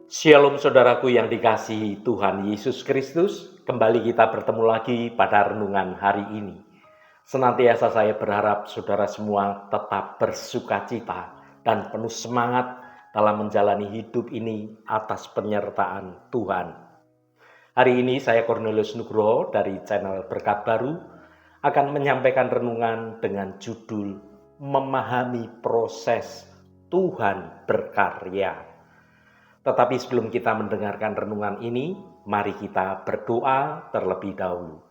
Shalom saudaraku yang dikasihi Tuhan Yesus Kristus. Kembali kita bertemu lagi pada renungan hari ini. Senantiasa saya berharap saudara semua tetap bersukacita dan penuh semangat dalam menjalani hidup ini atas penyertaan Tuhan. Hari ini saya Cornelius Nugroho dari channel Berkat Baru akan menyampaikan renungan dengan judul Memahami Proses Tuhan Berkarya. Tetapi sebelum kita mendengarkan renungan ini, mari kita berdoa terlebih dahulu.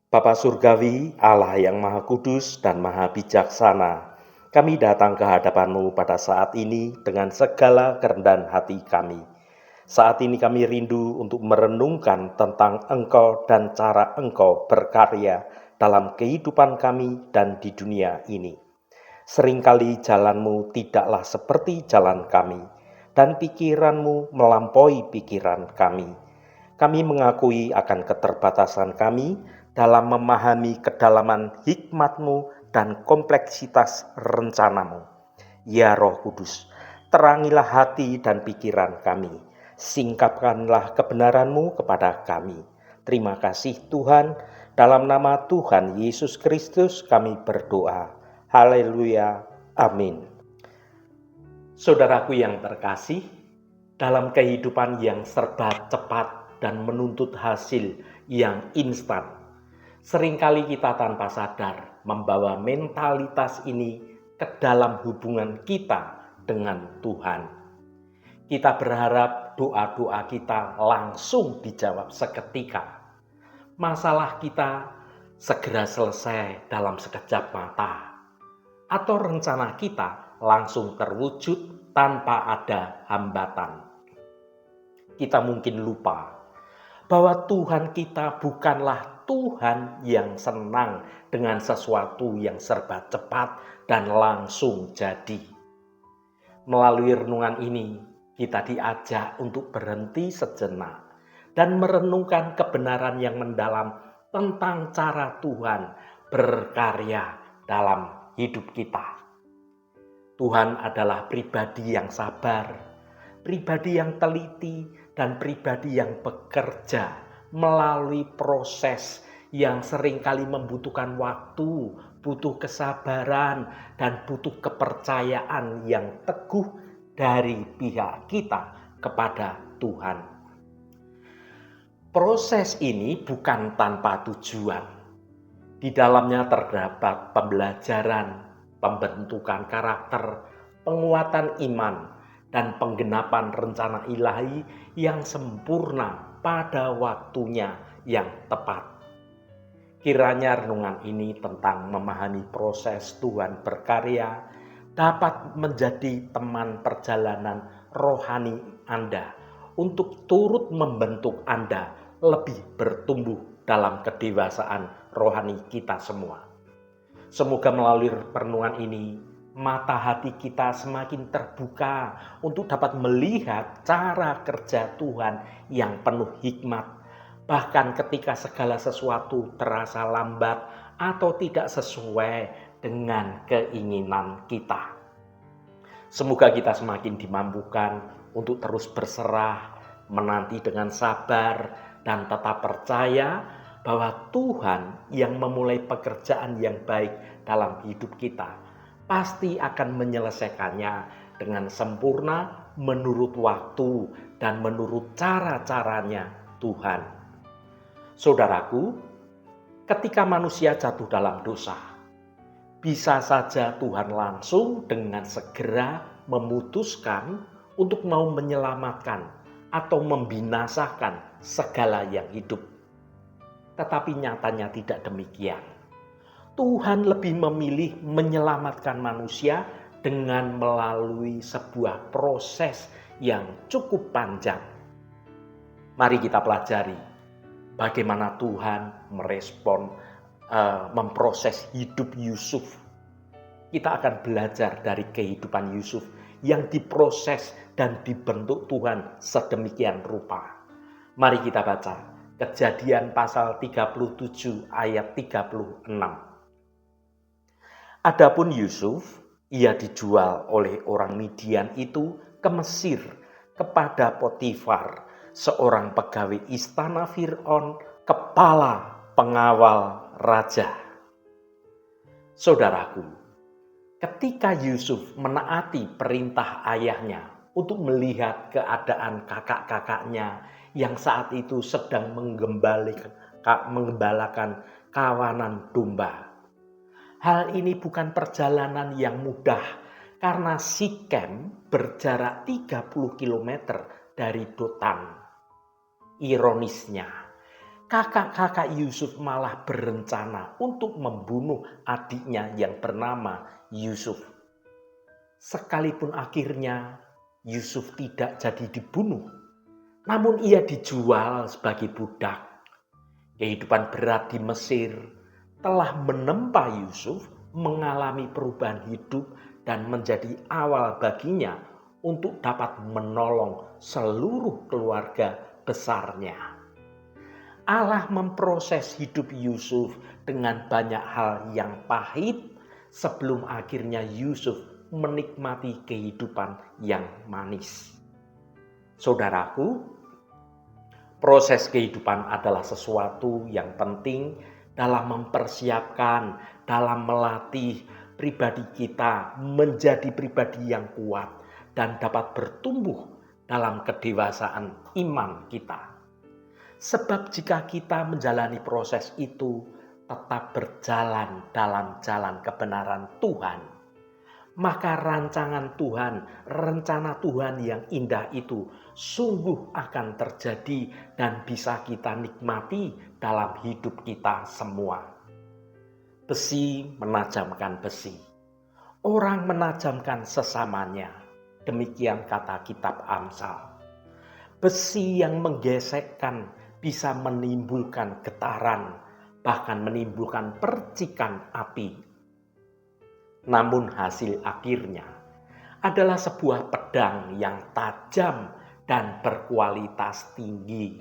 Bapa Surgawi, Allah yang Maha Kudus dan Maha Bijaksana, kami datang ke hadapan-Mu pada saat ini dengan segala kerendahan hati kami. Saat ini kami rindu untuk merenungkan tentang Engkau dan cara Engkau berkarya dalam kehidupan kami dan di dunia ini. Seringkali jalan-Mu tidaklah seperti jalan kami, dan pikiran-Mu melampaui pikiran kami. Kami mengakui akan keterbatasan kami dalam memahami kedalaman hikmat-Mu dan kompleksitas rencana-Mu. Ya Roh Kudus, terangilah hati dan pikiran kami. Singkapkanlah kebenaran-Mu kepada kami. Terima kasih Tuhan, dalam nama Tuhan Yesus Kristus kami berdoa. Haleluya, amin. Saudaraku yang terkasih, dalam kehidupan yang serba cepat dan menuntut hasil yang instan, seringkali kita tanpa sadar membawa mentalitas ini ke dalam hubungan kita dengan Tuhan. Kita berharap doa-doa kita langsung dijawab seketika. Masalah kita segera selesai dalam sekejap mata. Atau rencana kita langsung terwujud tanpa ada hambatan. Kita mungkin lupa bahwa Tuhan kita bukanlah Tuhan yang senang dengan sesuatu yang serba cepat dan langsung jadi. Melalui renungan ini, kita diajak untuk berhenti sejenak dan merenungkan kebenaran yang mendalam tentang cara Tuhan berkarya dalam hidup kita. Tuhan adalah pribadi yang sabar, pribadi yang teliti, dan pribadi yang bekerja melalui proses yang seringkali membutuhkan waktu, butuh kesabaran, dan butuh kepercayaan yang teguh dari pihak kita kepada Tuhan. Proses ini bukan tanpa tujuan. Di dalamnya terdapat pembelajaran, pembentukan karakter, penguatan iman, dan penggenapan rencana ilahi yang sempurna pada waktunya yang tepat. Kiranya renungan ini tentang memahami proses Tuhan berkarya dapat menjadi teman perjalanan rohani Anda untuk turut membentuk Anda lebih bertumbuh dalam kedewasaan rohani kita semua. Semoga melalui renungan ini, mata hati kita semakin terbuka untuk dapat melihat cara kerja Tuhan yang penuh hikmat. Bahkan ketika segala sesuatu terasa lambat atau tidak sesuai dengan keinginan kita. Semoga kita semakin dimampukan untuk terus berserah, menanti dengan sabar, dan tetap percaya bahwa Tuhan yang memulai pekerjaan yang baik dalam hidup kita pasti akan menyelesaikannya dengan sempurna menurut waktu dan menurut cara-caranya Tuhan. Saudaraku, ketika manusia jatuh dalam dosa, bisa saja Tuhan langsung dengan segera memutuskan untuk mau menyelamatkan atau membinasakan segala yang hidup. Tetapi nyatanya tidak demikian. Tuhan lebih memilih menyelamatkan manusia dengan melalui sebuah proses yang cukup panjang. Mari kita pelajari bagaimana Tuhan memproses hidup Yusuf. Kita akan belajar dari kehidupan Yusuf yang diproses dan dibentuk Tuhan sedemikian rupa. Mari kita baca Kejadian pasal 37 ayat 36. Adapun Yusuf, ia dijual oleh orang Midian itu ke Mesir kepada Potifar, seorang pegawai istana Fir'aun, kepala pengawal raja. Saudaraku, ketika Yusuf menaati perintah ayahnya untuk melihat keadaan kakak-kakaknya yang saat itu sedang menggembalakan kawanan domba. Hal ini bukan perjalanan yang mudah karena Sikem berjarak 30 km dari Dotan. Ironisnya, kakak-kakak Yusuf malah berencana untuk membunuh adiknya yang bernama Yusuf. Sekalipun akhirnya Yusuf tidak jadi dibunuh, namun ia dijual sebagai budak. Kehidupan berat di Mesir telah menempa Yusuf mengalami perubahan hidup dan menjadi awal baginya untuk dapat menolong seluruh keluarga besarnya. Allah memproses hidup Yusuf dengan banyak hal yang pahit sebelum akhirnya Yusuf menikmati kehidupan yang manis. Saudaraku, proses kehidupan adalah sesuatu yang penting dalam mempersiapkan, dalam melatih pribadi kita menjadi pribadi yang kuat dan dapat bertumbuh dalam kedewasaan iman kita. Sebab jika kita menjalani proses itu tetap berjalan dalam jalan kebenaran Tuhan, maka rancangan Tuhan, rencana Tuhan yang indah itu sungguh akan terjadi dan bisa kita nikmati dalam hidup kita semua. Besi menajamkan besi, orang menajamkan sesamanya. Demikian kata kitab Amsal. Besi yang menggesekkan bisa menimbulkan getaran, bahkan menimbulkan percikan api. Namun hasil akhirnya adalah sebuah pedang yang tajam dan berkualitas tinggi.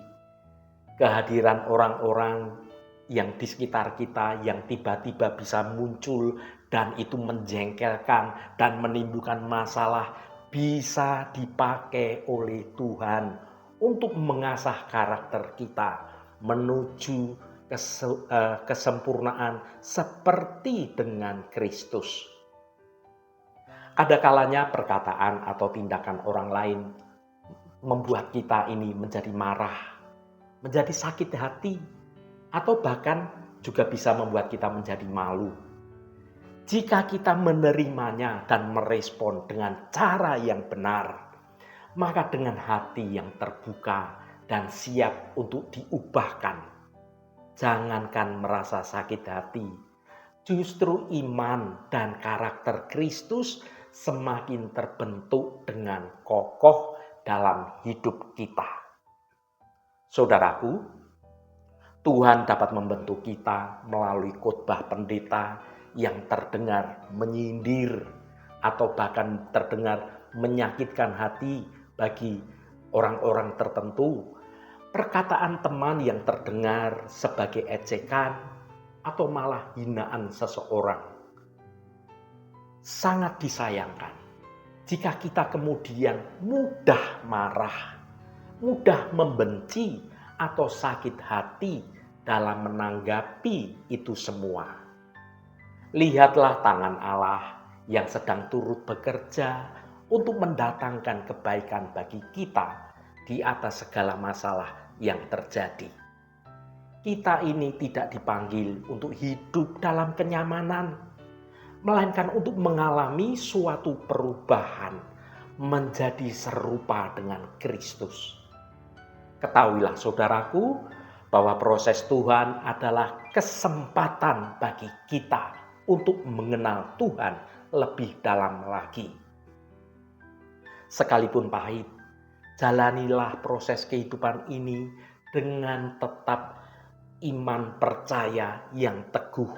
Kehadiran orang-orang yang di sekitar kita yang tiba-tiba bisa muncul dan itu menjengkelkan dan menimbulkan masalah bisa dipakai oleh Tuhan untuk mengasah karakter kita menuju kesempurnaan seperti dengan Kristus. Ada kalanya perkataan atau tindakan orang lain membuat kita ini menjadi marah, menjadi sakit hati, atau bahkan juga bisa membuat kita menjadi malu. Jika kita menerimanya dan merespon dengan cara yang benar, maka dengan hati yang terbuka dan siap untuk diubahkan. Jangankan merasa sakit hati, justru iman dan karakter Kristus semakin terbentuk dengan kokoh dalam hidup kita. Saudaraku, Tuhan dapat membentuk kita melalui khotbah pendeta yang terdengar menyindir atau bahkan terdengar menyakitkan hati bagi orang-orang tertentu. Perkataan teman yang terdengar sebagai ejekan atau malah hinaan seseorang. Sangat disayangkan jika kita kemudian mudah marah, mudah membenci atau sakit hati dalam menanggapi itu semua. Lihatlah tangan Allah yang sedang turut bekerja untuk mendatangkan kebaikan bagi kita di atas segala masalah yang terjadi. Kita ini tidak dipanggil untuk hidup dalam kenyamanan, melainkan untuk mengalami suatu perubahan menjadi serupa dengan Kristus. Ketahuilah saudaraku, bahwa proses Tuhan adalah kesempatan bagi kita untuk mengenal Tuhan lebih dalam lagi. Sekalipun pahit, jalanilah proses kehidupan ini dengan tetap iman percaya yang teguh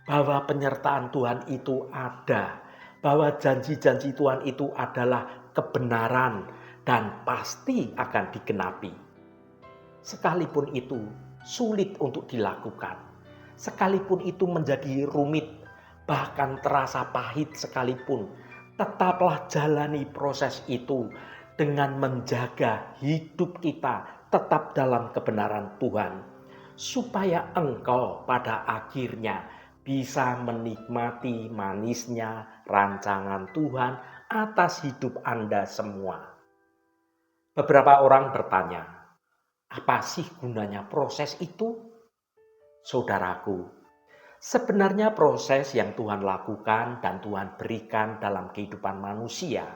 bahwa penyertaan Tuhan itu ada, bahwa janji-janji Tuhan itu adalah kebenaran dan pasti akan digenapi. Sekalipun itu sulit untuk dilakukan, sekalipun itu menjadi rumit, bahkan terasa pahit sekalipun, Tetaplah jalani proses itu dengan menjaga hidup kita tetap dalam kebenaran Tuhan, supaya engkau pada akhirnya bisa menikmati manisnya rancangan Tuhan atas hidup Anda semua. Beberapa orang bertanya, apa sih gunanya proses itu? Saudaraku, sebenarnya proses yang Tuhan lakukan dan Tuhan berikan dalam kehidupan manusia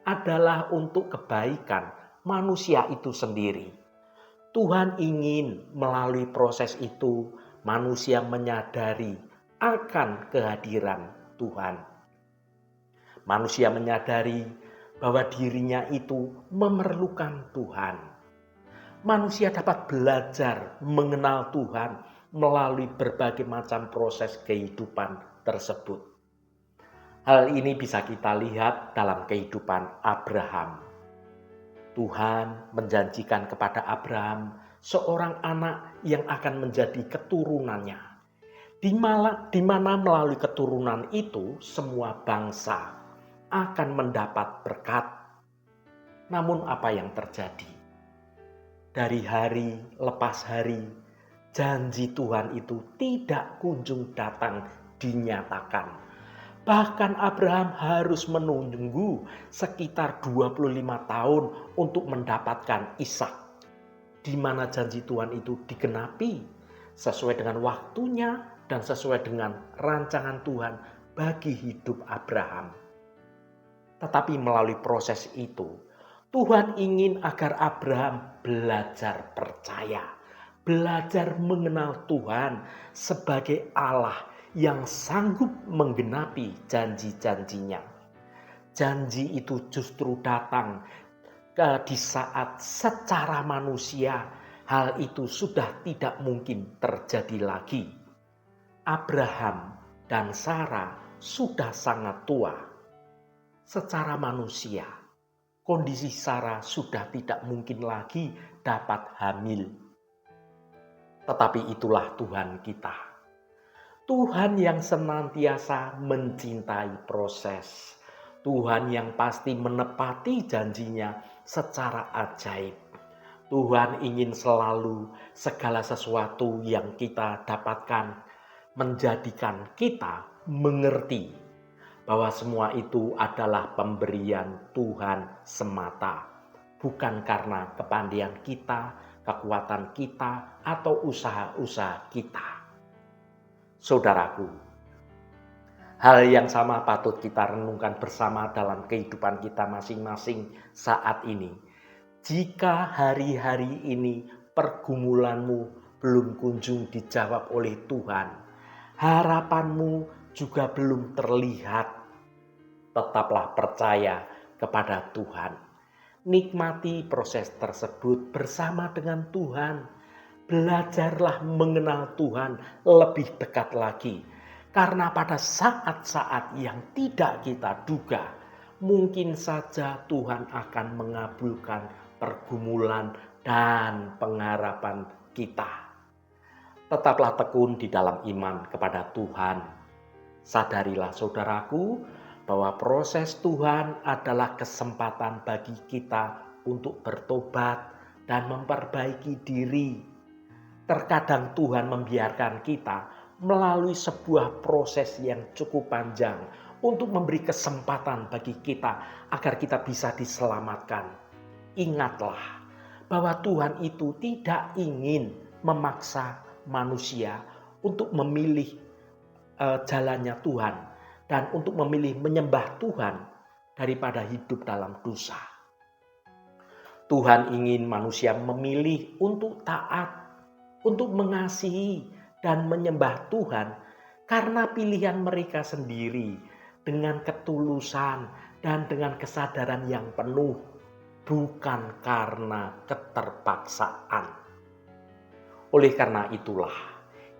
adalah untuk kebaikan manusia itu sendiri. Tuhan ingin melalui proses itu manusia menyadari akan kehadiran Tuhan. Manusia menyadari bahwa dirinya itu memerlukan Tuhan. Manusia dapat belajar mengenal Tuhan melalui berbagai macam proses kehidupan tersebut. Hal ini bisa kita lihat dalam kehidupan Abraham. Tuhan menjanjikan kepada Abraham seorang anak yang akan menjadi keturunannya. Di mana melalui keturunan itu semua bangsa akan mendapat berkat. Namun apa yang terjadi? Dari hari lepas hari, janji Tuhan itu tidak kunjung datang dinyatakan. Bahkan Abraham harus menunggu sekitar 25 tahun untuk mendapatkan Ishak. Di mana janji Tuhan itu digenapi sesuai dengan waktunya dan sesuai dengan rancangan Tuhan bagi hidup Abraham. Tetapi melalui proses itu, Tuhan ingin agar Abraham belajar percaya, belajar mengenal Tuhan sebagai Allah yang sanggup menggenapi janji-janjinya. Janji itu justru datang di saat secara manusia hal itu sudah tidak mungkin terjadi lagi. Abraham dan Sarah sudah sangat tua. Secara manusia, kondisi Sarah sudah tidak mungkin lagi dapat hamil. Tetapi itulah Tuhan kita. Tuhan yang senantiasa mencintai proses. Tuhan yang pasti menepati janjinya secara ajaib. Tuhan ingin selalu segala sesuatu yang kita dapatkan menjadikan kita mengerti bahwa semua itu adalah pemberian Tuhan semata, bukan karena kepandaian kita, kekuatan kita, atau usaha-usaha kita. Saudaraku, hal yang sama patut kita renungkan bersama dalam kehidupan kita masing-masing saat ini. Jika hari-hari ini pergumulanmu belum kunjung dijawab oleh Tuhan, harapanmu juga belum terlihat, tetaplah percaya kepada Tuhan. Nikmati proses tersebut bersama dengan Tuhan. Belajarlah mengenal Tuhan lebih dekat lagi. Karena pada saat-saat yang tidak kita duga, mungkin saja Tuhan akan mengabulkan pergumulan dan pengharapan kita. Tetaplah tekun di dalam iman kepada Tuhan. Sadarilah saudaraku, bahwa proses Tuhan adalah kesempatan bagi kita untuk bertobat dan memperbaiki diri. Terkadang Tuhan membiarkan kita melalui sebuah proses yang cukup panjang untuk memberi kesempatan bagi kita agar kita bisa diselamatkan. Ingatlah bahwa Tuhan itu tidak ingin memaksa manusia untuk memilih jalannya Tuhan dan untuk memilih menyembah Tuhan daripada hidup dalam dosa. Tuhan ingin manusia memilih untuk taat, untuk mengasihi dan menyembah Tuhan karena pilihan mereka sendiri dengan ketulusan dan dengan kesadaran yang penuh, bukan karena keterpaksaan. Oleh karena itulah,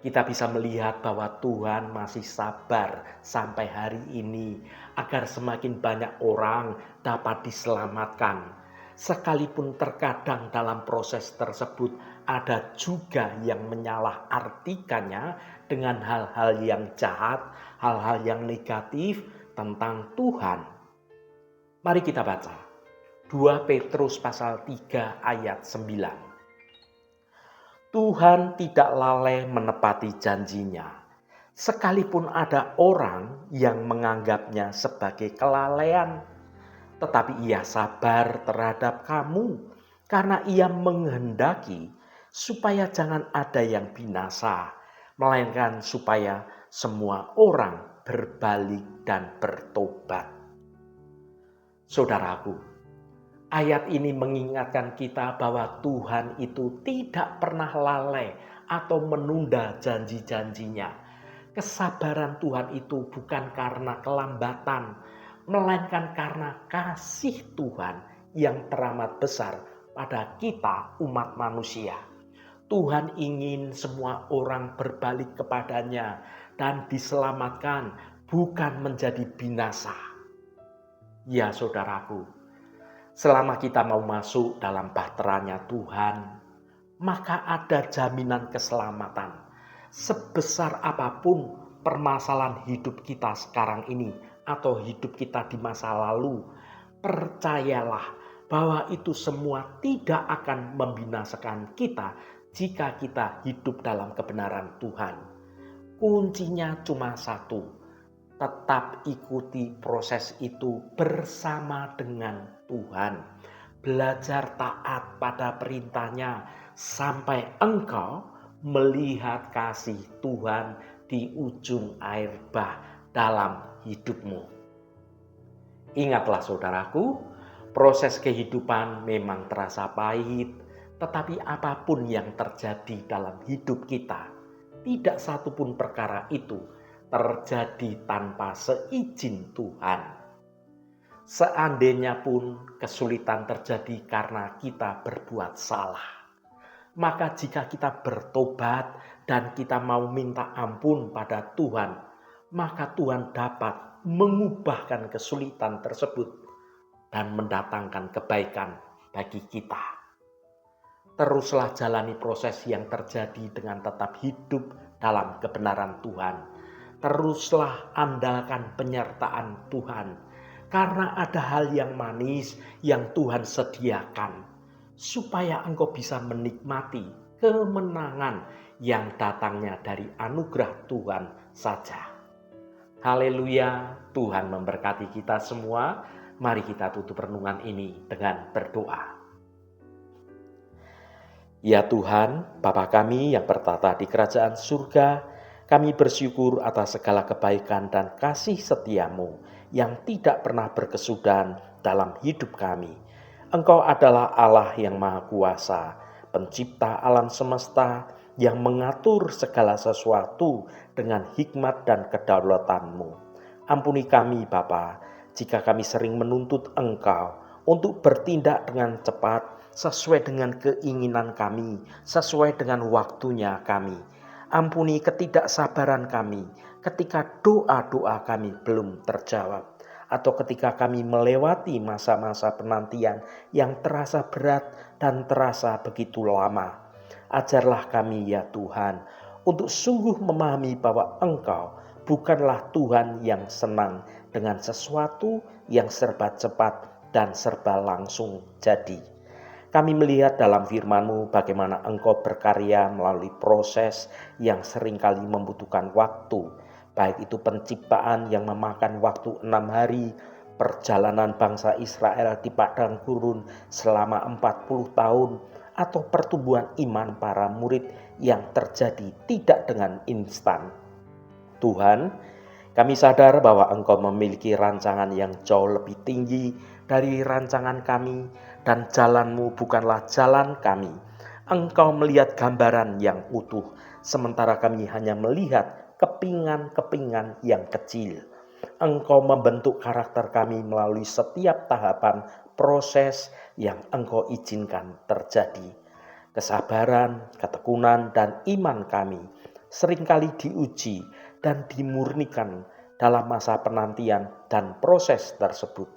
kita bisa melihat bahwa Tuhan masih sabar sampai hari ini agar semakin banyak orang dapat diselamatkan. Sekalipun terkadang dalam proses tersebut ada juga yang menyalahartikannya dengan hal-hal yang jahat, hal-hal yang negatif tentang Tuhan. Mari kita baca 2 Petrus pasal 3 ayat 9. Tuhan tidak lalai menepati janjinya, sekalipun ada orang yang menganggapnya sebagai kelalaian. Tetapi ia sabar terhadap kamu, karena ia menghendaki supaya jangan ada yang binasa, melainkan supaya semua orang berbalik dan bertobat. Saudaraku, ayat ini mengingatkan kita bahwa Tuhan itu tidak pernah lalai atau menunda janji-janjinya. Kesabaran Tuhan itu bukan karena kelambatan, melainkan karena kasih Tuhan yang teramat besar pada kita umat manusia. Tuhan ingin semua orang berbalik kepadanya dan diselamatkan, bukan menjadi binasa. Ya saudaraku, selama kita mau masuk dalam bahteranya Tuhan, maka ada jaminan keselamatan. Sebesar apapun permasalahan hidup kita sekarang ini atau hidup kita di masa lalu, percayalah bahwa itu semua tidak akan membinasakan kita jika kita hidup dalam kebenaran Tuhan. Kuncinya cuma satu, tetap ikuti proses itu bersama dengan Tuhan. Belajar taat pada perintahnya sampai engkau melihat kasih Tuhan di ujung air bah dalam hidupmu. Ingatlah saudaraku, proses kehidupan memang terasa pahit, tetapi apapun yang terjadi dalam hidup kita, tidak satupun perkara itu terjadi tanpa seizin Tuhan. Seandainya pun kesulitan terjadi karena kita berbuat salah, maka jika kita bertobat dan kita mau minta ampun pada Tuhan, maka Tuhan dapat mengubahkan kesulitan tersebut dan mendatangkan kebaikan bagi kita. Teruslah jalani proses yang terjadi dengan tetap hidup dalam kebenaran Tuhan. Teruslah andalkan penyertaan Tuhan, karena ada hal yang manis yang Tuhan sediakan, supaya engkau bisa menikmati kemenangan yang datangnya dari anugerah Tuhan saja. Haleluya, Tuhan memberkati kita semua. Mari kita tutup renungan ini dengan berdoa. Ya Tuhan, Bapa kami yang bertata di kerajaan surga, kami bersyukur atas segala kebaikan dan kasih setiamu yang tidak pernah berkesudahan dalam hidup kami. Engkau adalah Allah yang Maha Kuasa, pencipta alam semesta yang mengatur segala sesuatu dengan hikmat dan kedaulatanmu. Ampuni kami Bapa, jika kami sering menuntut Engkau untuk bertindak dengan cepat, sesuai dengan keinginan kami, sesuai dengan waktunya kami. Ampuni ketidaksabaran kami ketika doa-doa kami belum terjawab, atau ketika kami melewati masa-masa penantian yang terasa berat dan terasa begitu lama. Ajarlah kami ya Tuhan, untuk sungguh memahami bahwa Engkau bukanlah Tuhan yang senang dengan sesuatu yang serba cepat dan serba langsung jadi. Kami melihat dalam firman-Mu bagaimana Engkau berkarya melalui proses yang seringkali membutuhkan waktu, baik itu penciptaan yang memakan waktu 6 hari, perjalanan bangsa Israel di padang gurun selama 40 tahun, atau pertumbuhan iman para murid yang terjadi tidak dengan instan. Tuhan, kami sadar bahwa Engkau memiliki rancangan yang jauh lebih tinggi dari rancangan kami, dan jalan-Mu bukanlah jalan kami. Engkau melihat gambaran yang utuh, sementara kami hanya melihat kepingan-kepingan yang kecil. Engkau membentuk karakter kami melalui setiap tahapan proses yang Engkau izinkan terjadi. Kesabaran, ketekunan, dan iman kami seringkali diuji dan dimurnikan dalam masa penantian dan proses tersebut.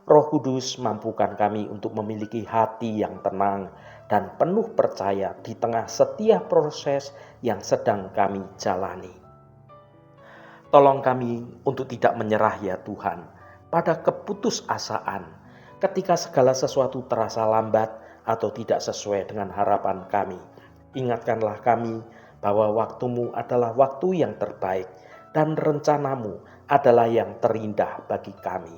Roh Kudus, mampukan kami untuk memiliki hati yang tenang dan penuh percaya di tengah setiap proses yang sedang kami jalani. Tolong kami untuk tidak menyerah ya Tuhan, pada keputusasaan ketika segala sesuatu terasa lambat atau tidak sesuai dengan harapan kami. Ingatkanlah kami bahwa waktu-Mu adalah waktu yang terbaik dan rencana-Mu adalah yang terindah bagi kami.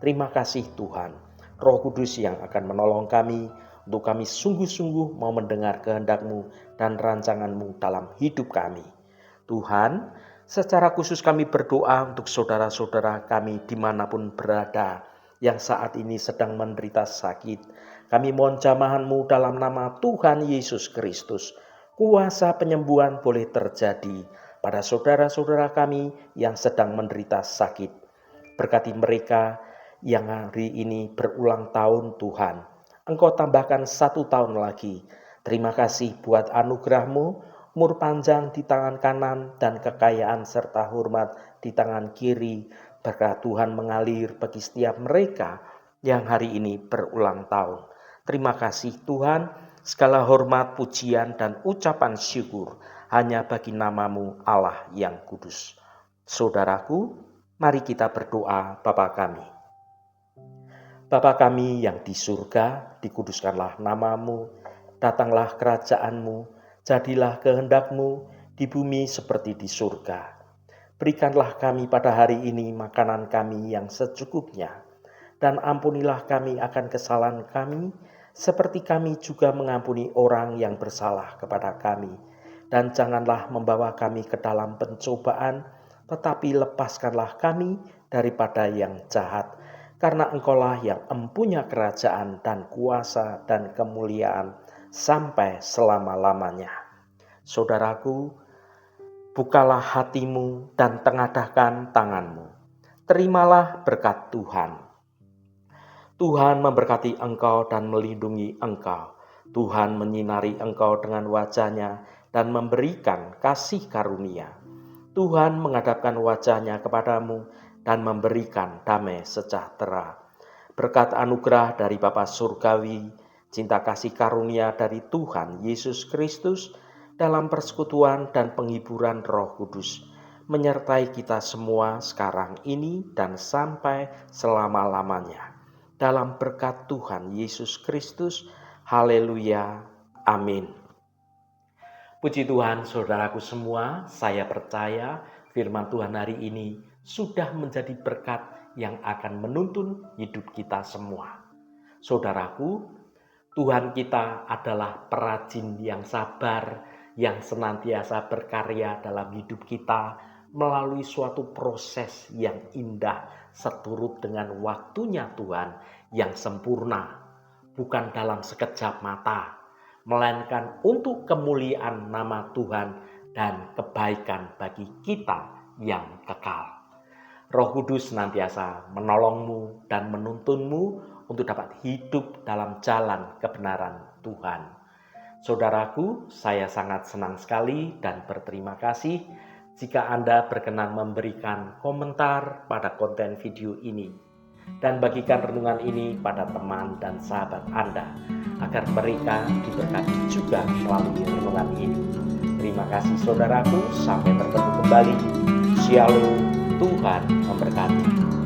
Terima kasih Tuhan, Roh Kudus yang akan menolong kami untuk kami sungguh-sungguh mau mendengar kehendak-Mu dan rancangan-Mu dalam hidup kami. Tuhan, secara khusus kami berdoa untuk saudara-saudara kami dimanapun berada yang saat ini sedang menderita sakit. Kami mohon jamahan-Mu dalam nama Tuhan Yesus Kristus. Kuasa penyembuhan boleh terjadi pada saudara-saudara kami yang sedang menderita sakit. Berkati mereka yang hari ini berulang tahun Tuhan. Engkau tambahkan 1 tahun lagi. Terima kasih buat anugerah-Mu, umur panjang di tangan kanan dan kekayaan serta hormat di tangan kiri. Berkat Tuhan mengalir bagi setiap mereka yang hari ini berulang tahun. Terima kasih Tuhan, segala hormat, pujian, dan ucapan syukur hanya bagi nama-Mu Allah yang kudus. Saudaraku, mari kita berdoa Bapa kami. Bapa kami yang di surga, dikuduskanlah nama-Mu, datanglah kerajaan-Mu, jadilah kehendak-Mu di bumi seperti di surga. Berikanlah kami pada hari ini makanan kami yang secukupnya, dan ampunilah kami akan kesalahan kami, seperti kami juga mengampuni orang yang bersalah kepada kami. Dan janganlah membawa kami ke dalam pencobaan, tetapi lepaskanlah kami daripada yang jahat. Karena Engkaulah yang empunya kerajaan dan kuasa dan kemuliaan sampai selama-lamanya. Saudaraku, bukalah hatimu dan tengadahkan tanganmu. Terimalah berkat Tuhan. Tuhan memberkati engkau dan melindungi engkau. Tuhan menyinari engkau dengan wajah-Nya dan memberikan kasih karunia. Tuhan menghadapkan wajah-Nya kepadamu dan memberikan damai sejahtera. Berkat anugerah dari Bapa Surgawi, cinta kasih karunia dari Tuhan Yesus Kristus, dalam persekutuan dan penghiburan Roh Kudus, menyertai kita semua sekarang ini dan sampai selama-lamanya. Dalam berkat Tuhan Yesus Kristus, haleluya, amin. Puji Tuhan saudaraku semua, saya percaya firman Tuhan hari ini sudah menjadi berkat yang akan menuntun hidup kita semua. Saudaraku, Tuhan kita adalah perajin yang sabar, yang senantiasa berkarya dalam hidup kita melalui suatu proses yang indah seturut dengan waktunya Tuhan yang sempurna, bukan dalam sekejap mata, melainkan untuk kemuliaan nama Tuhan dan kebaikan bagi kita yang kekal. Roh Kudus senantiasa menolongmu dan menuntunmu untuk dapat hidup dalam jalan kebenaran Tuhan. Saudaraku, saya sangat senang sekali dan berterima kasih jika Anda berkenan memberikan komentar pada konten video ini dan bagikan renungan ini pada teman dan sahabat Anda agar mereka diberkati juga melalui renungan ini. Terima kasih saudaraku, sampai bertemu kembali. Shalom, Tuhan memberkati.